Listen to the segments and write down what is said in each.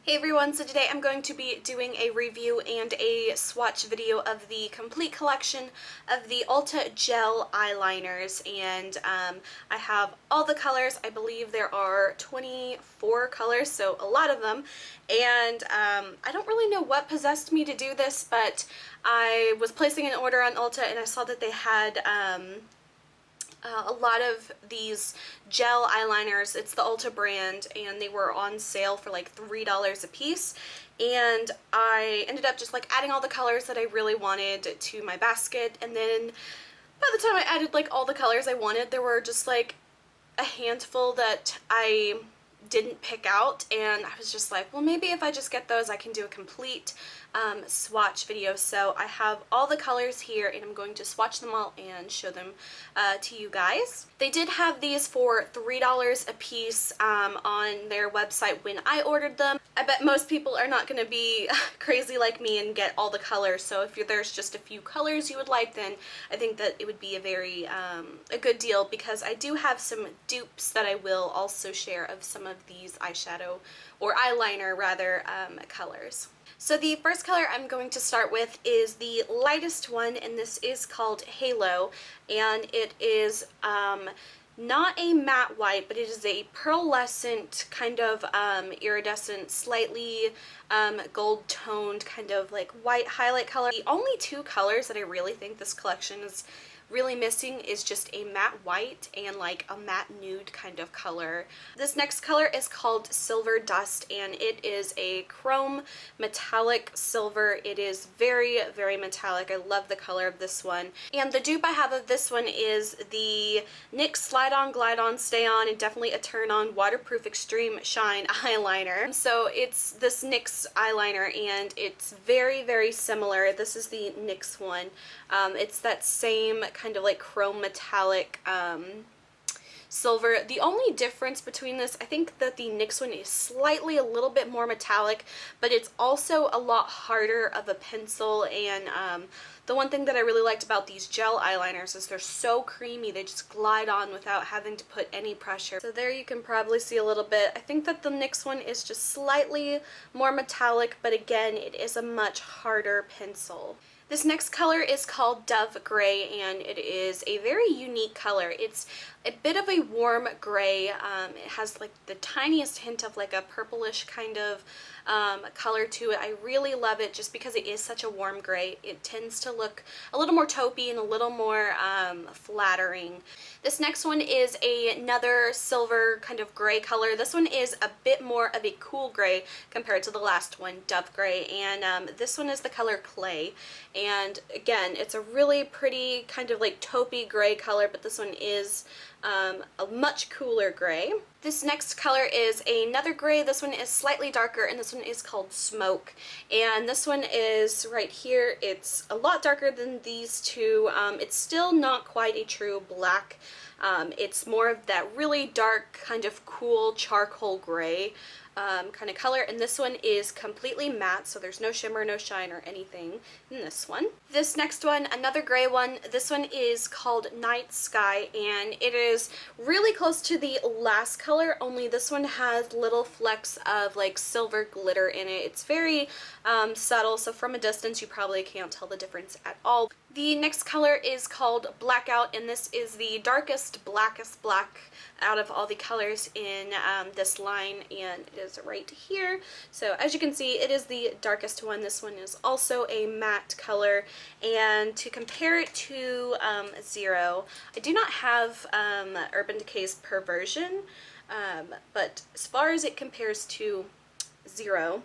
Hey everyone, so today I'm going to be doing a review and a swatch video of the complete collection of the Ulta gel eyeliners, and I have all the colors. I believe there are 24 colors, so a lot of them, and I don't really know what possessed me to do this, but I was placing an order on Ulta and I saw that they had a lot of these gel eyeliners. It's the Ulta brand, and they were on sale for like $3 a piece, and I ended up just like adding all the colors that I really wanted to my basket. And then by the time I added like all the colors I wanted, there were just like a handful that I didn't pick out, and I was just like, well, maybe if I just get those I can do a complete swatch video. So I have all the colors here and I'm going to swatch them all and show them to you guys. They did have these for $3 a piece on their website when I ordered them. I bet most people are not going to be crazy like me and get all the colors, so if there's just a few colors you would like, then I think that it would be a very a good deal, because I do have some dupes that I will also share of some of these eyeshadow, or eyeliner rather, colors. So the first color I'm going to start with is the lightest one, and this is called Halo, and it is not a matte white, but it is a pearlescent kind of iridescent, slightly gold toned kind of like white highlight color. The only two colors that I really think this collection is really missing is just a matte white and like a matte nude kind of color. This next color is called Silver Dust, and it is a chrome metallic silver. It is very, very metallic. I love the color of this one. And the dupe I have of this one is the NYX Slide On Glide On Stay On and Definitely a Turn On Waterproof Extreme Shine eyeliner. So it's this NYX eyeliner, and it's very, very similar. This is the NYX one. It's that same kind of like chrome metallic silver. The only difference between this, I think that the NYX one is slightly a little bit more metallic, but it's also a lot harder of a pencil. And the one thing that I really liked about these gel eyeliners is they're so creamy. They just glide on without having to put any pressure. So there you can probably see a little bit. I think that the NYX one is just slightly more metallic, but again, it is a much harder pencil. This next color is called Dove Gray, and it is a very unique color. It's a bit of a warm gray. It has like the tiniest hint of like a purplish kind of color to it. I really love it just because it is such a warm gray. It tends to look a little more taupey and a little more flattering. This next one is another silver kind of gray color. This one is a bit more of a cool gray compared to the last one, Dove Gray, and this one is the color Clay. And again, it's a really pretty kind of like taupey gray color, but this one is a much cooler gray. This next color is another gray. This one is slightly darker, and this one is called Smoke. And this one is right here. It's a lot darker than these two. It's still not quite a true black. It's more of that really dark kind of cool charcoal gray kind of color, and this one is completely matte, so there's no shimmer, no shine or anything in this one. This next one, another gray one. This one is called Night Sky, and it is really close to the last color, only this one has little flecks of like silver glitter in it. It's very subtle, so from a distance you probably can't tell the difference at all. The next color is called Blackout, and this is the darkest, blackest black out of all the colors in this line, and it is right here. So as you can see, it is the darkest one. This one is also a matte color, and to compare it to Zero, I do not have Urban Decay's Perversion, but as far as it compares to Zero,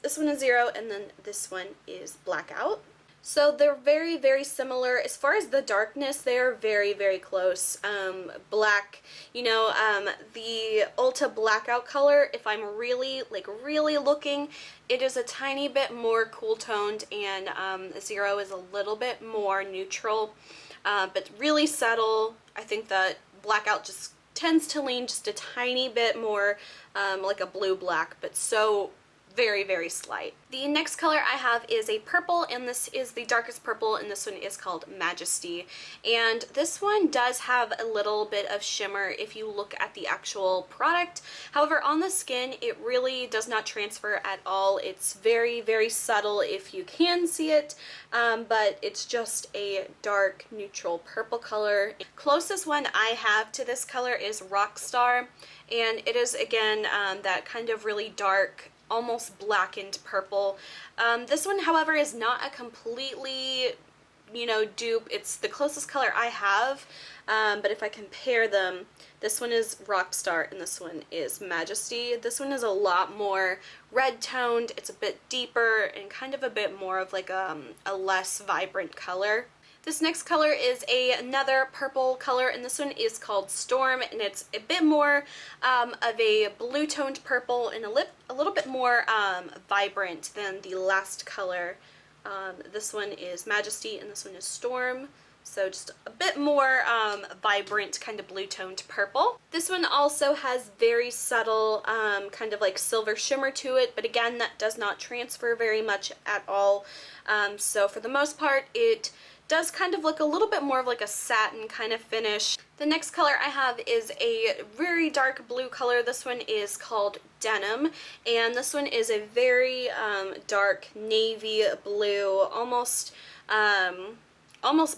this one is Zero, and then this one is Blackout. So they're very, very similar. As far as the darkness, they're very, very close. Black, you know, the Ulta Blackout color, if I'm really, like really looking, it is a tiny bit more cool toned, and Zero is a little bit more neutral, but really subtle. I think that Blackout just tends to lean just a tiny bit more like a blue-black, but so very, very slight. The next color I have is a purple, and this is the darkest purple, and this one is called Majesty. And this one does have a little bit of shimmer if you look at the actual product. However, on the skin, it really does not transfer at all. It's very, very subtle if you can see it, but it's just a dark, neutral purple color. Closest one I have to this color is Rockstar, and it is, again, that kind of really dark, almost blackened purple. This one, however, is not a completely, you know, dupe. It's the closest color I have, but if I compare them, this one is Rockstar and this one is Majesty. This one is a lot more red toned, it's a bit deeper, and kind of a bit more of like a less vibrant color. This next color is another purple color, and this one is called Storm, and it's a bit more of a blue toned purple and a little bit more vibrant than the last color. This one is Majesty and this one is Storm. So just a bit more vibrant, kind of blue toned purple. This one also has very subtle kind of like silver shimmer to it, but again, that does not transfer very much at all. So for the most part, it does kind of look a little bit more of like a satin kind of finish. The next color I have is a very dark blue color. This one is called Denim, and this one is a very dark navy blue, almost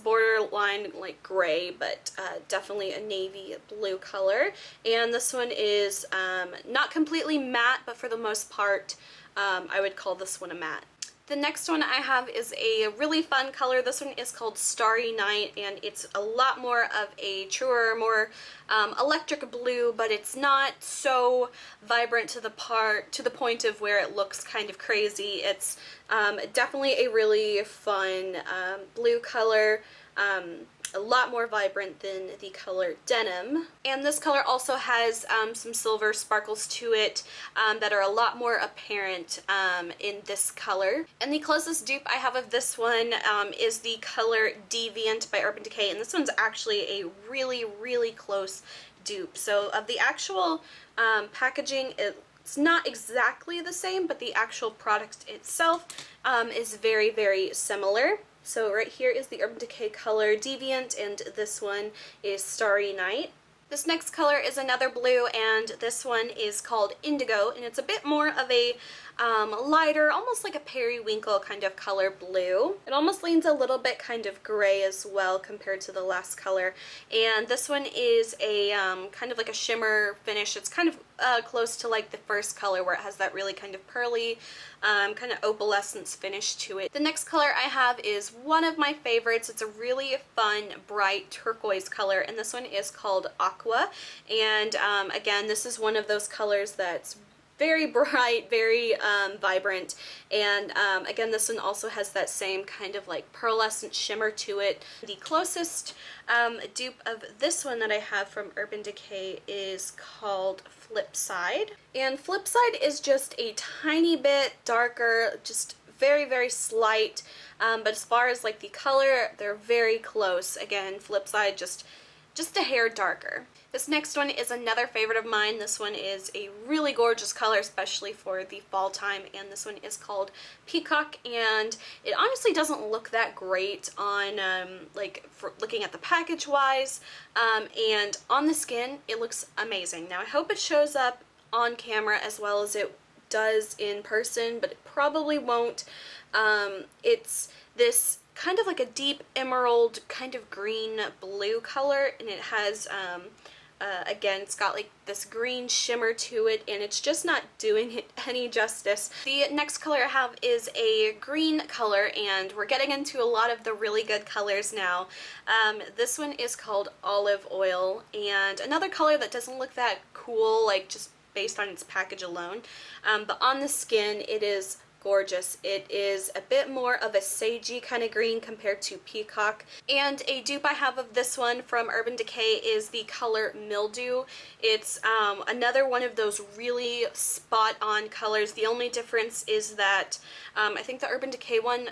borderline like gray, but definitely a navy blue color. And this one is not completely matte, but for the most part, I would call this one a matte. The next one I have is a really fun color. This one is called Starry Night, and it's a lot more of a truer, more electric blue, but it's not so vibrant to the point of where it looks kind of crazy. It's definitely a really fun blue color. A lot more vibrant than the color Denim. And this color also has some silver sparkles to it that are a lot more apparent in this color. And the closest dupe I have of this one is the color Deviant by Urban Decay, and this one's actually a really, really close dupe. So of the actual packaging, it's not exactly the same, but the actual product itself is very, very similar. So right here is the Urban Decay color Deviant, and this one is Starry Night. This next color is another blue, and this one is called Indigo, and it's a bit more of a lighter, almost like a periwinkle kind of color blue. It almost leans a little bit kind of gray as well compared to the last color. And this one is a kind of like a shimmer finish. It's kind of close to like the first color where it has that really kind of pearly kind of opalescence finish to it. The next color I have is one of my favorites. It's a really fun, bright turquoise color, and this one is called Aqua. And again, this is one of those colors that's very bright, very vibrant, and again, this one also has that same kind of like pearlescent shimmer to it. The closest dupe of this one that I have from Urban Decay is called Flipside, and Flipside is just a tiny bit darker, just very, very slight, but as far as like the color, they're very close. Again, Flipside just a hair darker. This next one is another favorite of mine. This one is a really gorgeous color, especially for the fall time, and this one is called Peacock, and it honestly doesn't look that great on like for looking at the package wise, and on the skin it looks amazing. Now I hope it shows up on camera as well as it does in person, but it probably won't. It's this kind of like a deep emerald kind of green blue color, and it has again, it's got like this green shimmer to it, and it's just not doing it any justice. The next color I have is a green color, and we're getting into a lot of the really good colors now. This one is called Olive Oil, and another color that doesn't look that cool, like just based on its package alone, but on the skin it is gorgeous. It is a bit more of a sagey kind of green compared to Peacock. And a dupe I have of this one from Urban Decay is the color Mildew. It's another one of those really spot on colors. The only difference is that I think the Urban Decay one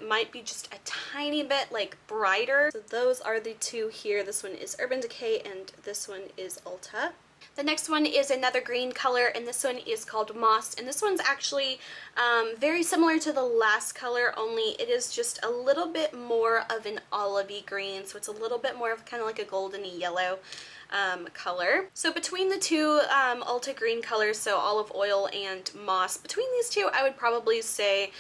might be just a tiny bit like brighter. So those are the two here. This one is Urban Decay and this one is Ulta. The next one is another green color, and this one is called Moss, and this one's actually very similar to the last color, only it is just a little bit more of an olivey green, so it's a little bit more of kind of like a goldeny yellow color. So between the two Ulta green colors, so Olive Oil and Moss, between these two I would probably say,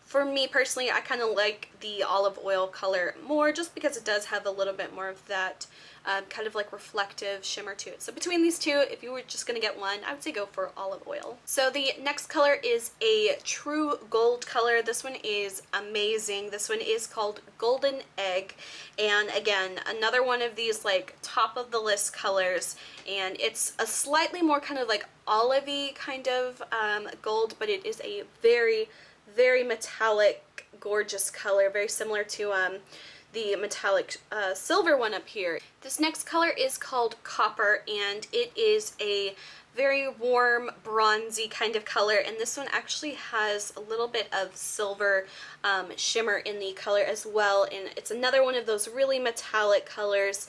for me personally, I kind of like the Olive Oil color more just because it does have a little bit more of that kind of like reflective shimmer to it. So between these two, if you were just going to get one, I would say go for Olive Oil. So the next color is a true gold color. This one is amazing. This one is called Golden Egg, and again, another one of these like top of the list colors, and it's a slightly more kind of like olivey kind of gold, but it is a very, very metallic, gorgeous color, very similar to the metallic silver one up here. This next color is called Copper, and it is a very warm, bronzy kind of color, and this one actually has a little bit of silver shimmer in the color as well, and it's another one of those really metallic colors,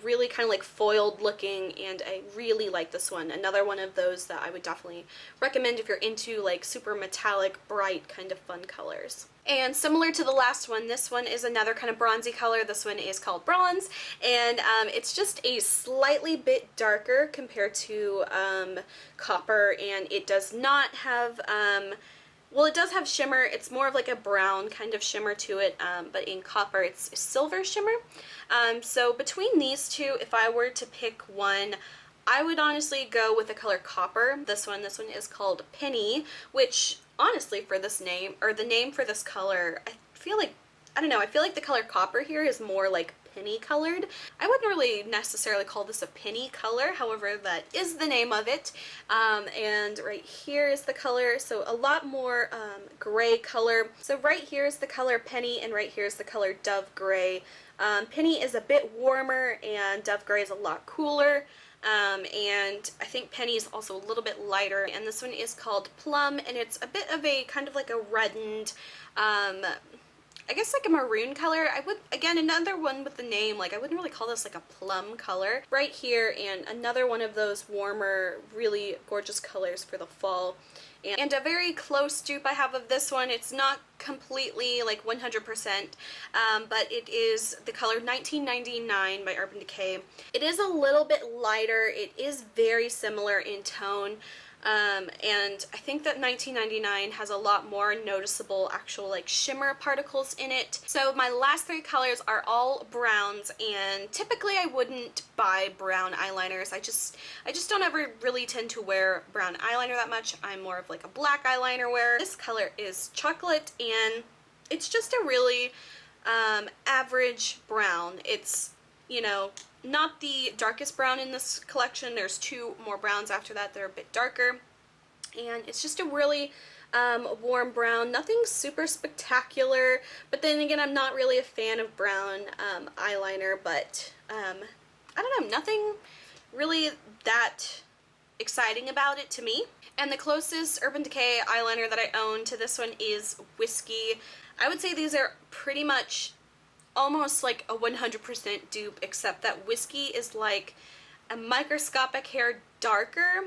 really kind of like foiled looking, and I really like this one. Another one of those that I would definitely recommend if you're into like super metallic, bright kind of fun colors. And similar to the last one, this one is another kind of bronzy color. This one is called Bronze, and it's just a slightly bit darker compared to Copper, and it does not have, well, it does have shimmer. It's more of like a brown kind of shimmer to it, but in Copper it's silver shimmer. So between these two, if I were to pick one, I would honestly go with the color Copper. This one is called Penny, which honestly for this name, or the name for this color, I feel like, I don't know, I feel like the color Copper here is more like penny colored. I wouldn't really necessarily call this a penny color, however that is the name of it. And right here is the color, so a lot more gray color. So right here is the color Penny, and right here is the color Dove Gray. Penny is a bit warmer and Dove Gray is a lot cooler. And I think Penny is also a little bit lighter, and this one is called Plum, and it's a bit of a kind of like a reddened, I guess like a maroon color. I would, again, another one with the name, like I wouldn't really call this like a plum color right here, and another one of those warmer, really gorgeous colors for the fall. And a very close dupe I have of this one. It's not completely like 100%, but it is the color 1999 by Urban Decay. It is a little bit lighter. It is very similar in tone. And I think that 1999 has a lot more noticeable actual like shimmer particles in it. So my last three colors are all browns, and typically I wouldn't buy brown eyeliners. I just don't ever really tend to wear brown eyeliner that much. I'm more of like a black eyeliner wearer. This color is chocolate, and it's just a really average brown. It's, you know, not the darkest brown in this collection. There's two more browns after that. They're a bit darker, and it's just a really warm brown. Nothing super spectacular, but then again, I'm not really a fan of brown eyeliner, but I don't know, nothing really that exciting about it to me. And the closest Urban Decay eyeliner that I own to this one is Whiskey. I would say these are pretty much almost like a 100% dupe, except that Whiskey is like a microscopic hair darker,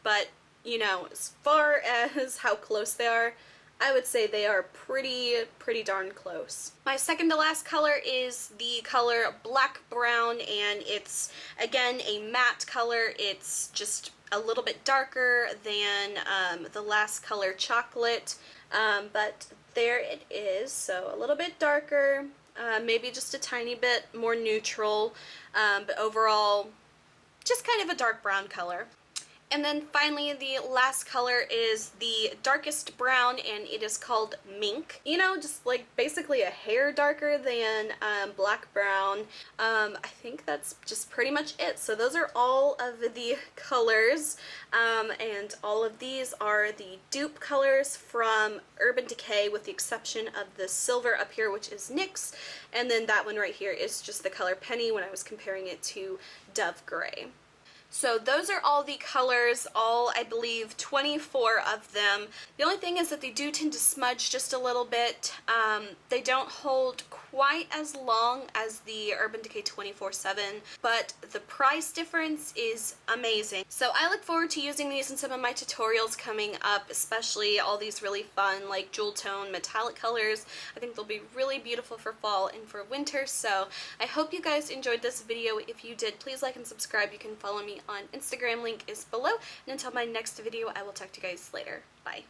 but you know, as far as how close they are, I would say they are pretty darn close. My second to last color is the color Black Brown, and it's again a matte color. It's just a little bit darker than the last color Chocolate, but there it is. So a little bit darker, maybe just a tiny bit more neutral, but overall just kind of a dark brown color. And then finally, the last color is the darkest brown, and it is called Mink. You know, just like basically a hair darker than black brown. I think that's just pretty much it. So those are all of the colors, and all of these are the dupe colors from Urban Decay, with the exception of the silver up here, which is NYX, and then that one right here is just the color Penny when I was comparing it to Dove Gray. So those are all the colors, all I believe 24 of them. The only thing is that they do tend to smudge just a little bit. They don't hold quite as long as the Urban Decay 24/7, but the price difference is amazing. So I look forward to using these in some of my tutorials coming up, especially all these really fun like jewel tone metallic colors. I think they'll be really beautiful for fall and for winter. So I hope you guys enjoyed this video. If you did, please like and subscribe. You can follow me on Instagram, link is below. And until my next video, I will talk to you guys later. Bye.